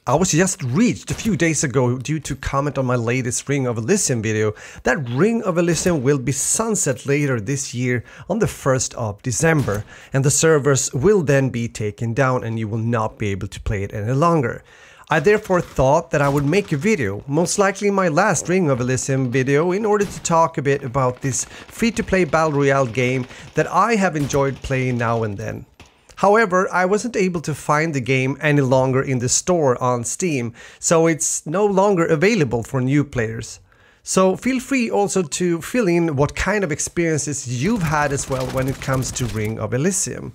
I was just reached a few days ago due to comment on my latest Ring of Elysium video that Ring of Elysium will be sunset later this year on the 1st of December, and the servers will then be taken down and you will not be able to play it any longer. I therefore thought that I would make a video, most likely my last Ring of Elysium video, in order to talk a bit about this free-to-play battle royale game that I have enjoyed playing now and then. However, I wasn't able to find the game any longer in the store on Steam, so it's no longer available for new players. So feel free also to fill in what kind of experiences you've had as well when it comes to Ring of Elysium.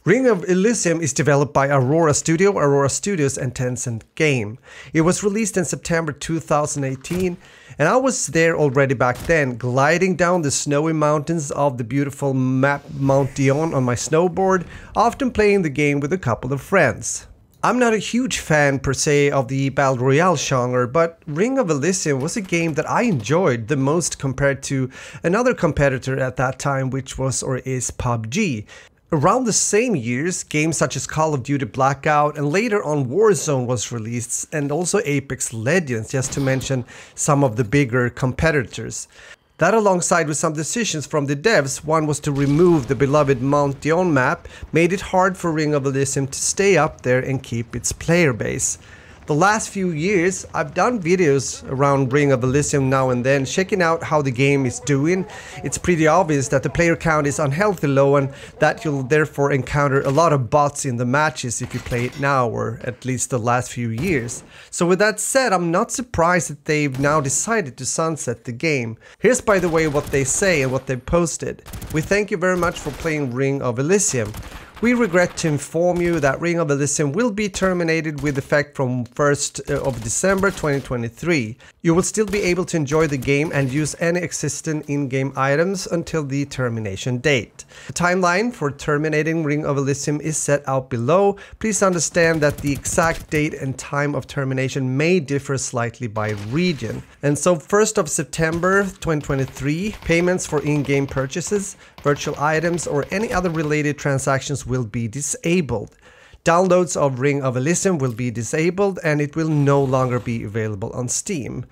Ring of Elysium is developed by Aurora Studios and Tencent Game. It was released in September 2018, and I was there already back then, gliding down the snowy mountains of the beautiful map Mount Dion on my snowboard, often playing the game with a couple of friends. I'm not a huge fan per se of the battle royale genre, but Ring of Elysium was a game that I enjoyed the most compared to another competitor at that time, which was or is PUBG. Around the same years, games such as Call of Duty Blackout and later on Warzone was released, and also Apex Legends, just to mention some of the bigger competitors. That, alongside with some decisions from the devs, one was to remove the beloved Mount Dion map, made it hard for Ring of Elysium to stay up there and keep its player base. The last few years, I've done videos around Ring of Elysium now and then, checking out how the game is doing. It's pretty obvious that the player count is unhealthy low and that you'll therefore encounter a lot of bots in the matches if you play it now, or at least the last few years. So with that said, I'm not surprised that they've now decided to sunset the game. Here's, by the way, what they say and what they've posted. We thank you very much for playing Ring of Elysium. We regret to inform you that Ring of Elysium will be terminated with effect from 1st of December 2023. You will still be able to enjoy the game and use any existing in-game items until the termination date. The timeline for terminating Ring of Elysium is set out below. Please understand that the exact date and time of termination may differ slightly by region. And so 1st of September 2023, payments for in-game purchases, virtual items, or any other related transactions will be disabled. Downloads of Ring of Elysium will be disabled and it will no longer be available on Steam.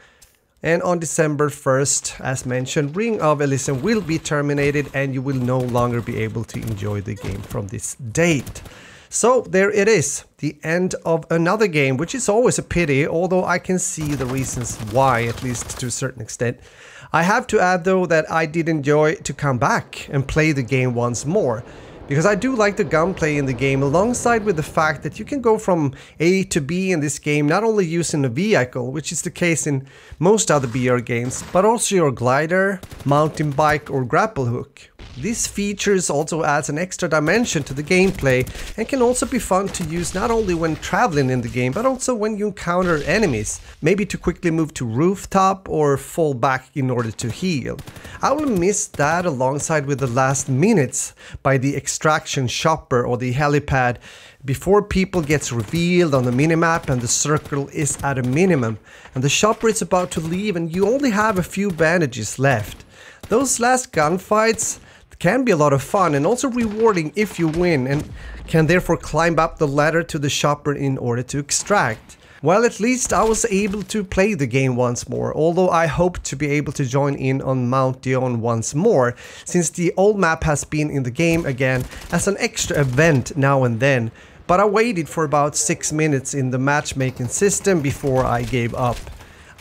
And on December 1st, as mentioned, Ring of Elysium will be terminated and you will no longer be able to enjoy the game from this date. So there it is, the end of another game, which is always a pity, although I can see the reasons why, at least to a certain extent. I have to add though that I did enjoy to come back and play the game once more, because I do like the gunplay in the game, alongside with the fact that you can go from A to B in this game, not only using a vehicle, which is the case in most other BR games, but also your glider, mountain bike or grapple hook. These features also adds an extra dimension to the gameplay and can also be fun to use not only when traveling in the game, but also when you encounter enemies, maybe to quickly move to rooftop or fall back in order to heal. I will miss that, alongside with the last minutes by the extraction shopper or the helipad before people gets revealed on the minimap and the circle is at a minimum and the shopper is about to leave and you only have a few bandages left. Those last gunfights can be a lot of fun and also rewarding if you win, and can therefore climb up the ladder to the shopper in order to extract. Well, at least I was able to play the game once more, although I hope to be able to join in on Mount Dion once more, since the old map has been in the game again as an extra event now and then, but I waited for about 6 minutes in the matchmaking system before I gave up.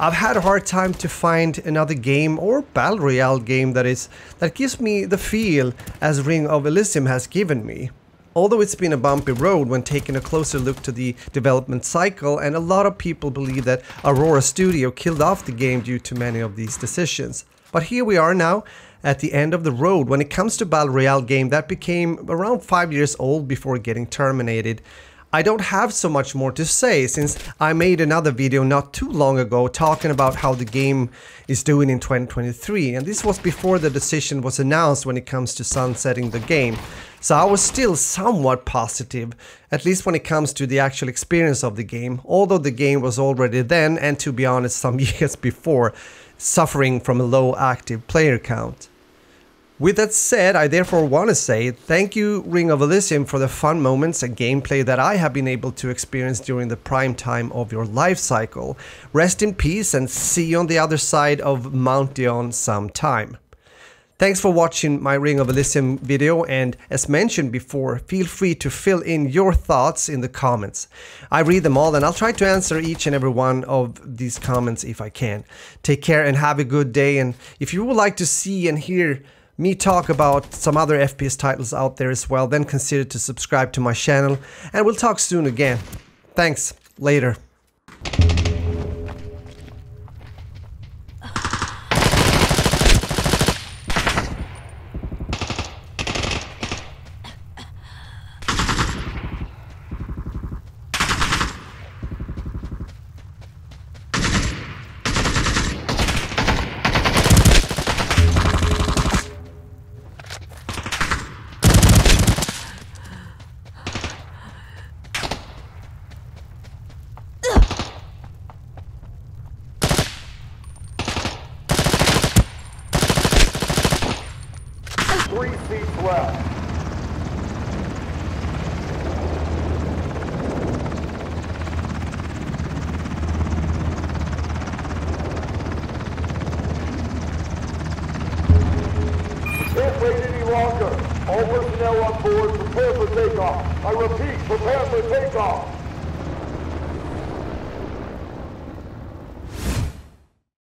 I've had a hard time to find another game or battle royale game that gives me the feel as Ring of Elysium has given me. Although it's been a bumpy road when taking a closer look to the development cycle, and a lot of people believe that Aurora Studio killed off the game due to many of these decisions. But here we are now at the end of the road when it comes to battle royale game that became around 5 years old before getting terminated. I don't have so much more to say, since I made another video not too long ago talking about how the game is doing in 2023, and this was before the decision was announced when it comes to sunsetting the game. So I was still somewhat positive, at least when it comes to the actual experience of the game, although the game was already then, and to be honest some years before, suffering from a low active player count. With that said, I therefore want to say thank you, Ring of Elysium, for the fun moments and gameplay that I have been able to experience during the prime time of your life cycle. Rest in peace and see you on the other side of Mount Dion sometime. Thanks for watching my Ring of Elysium video, and as mentioned before, feel free to fill in your thoughts in the comments. I read them all and I'll try to answer each and every one of these comments if I can. Take care and have a good day, and if you would like to see and hear me talk about some other FPS titles out there as well, then consider to subscribe to my channel, and we'll talk soon again. Thanks, later. Left. Can't wait any longer. All personnel on board, prepare for takeoff. I repeat, prepare for takeoff.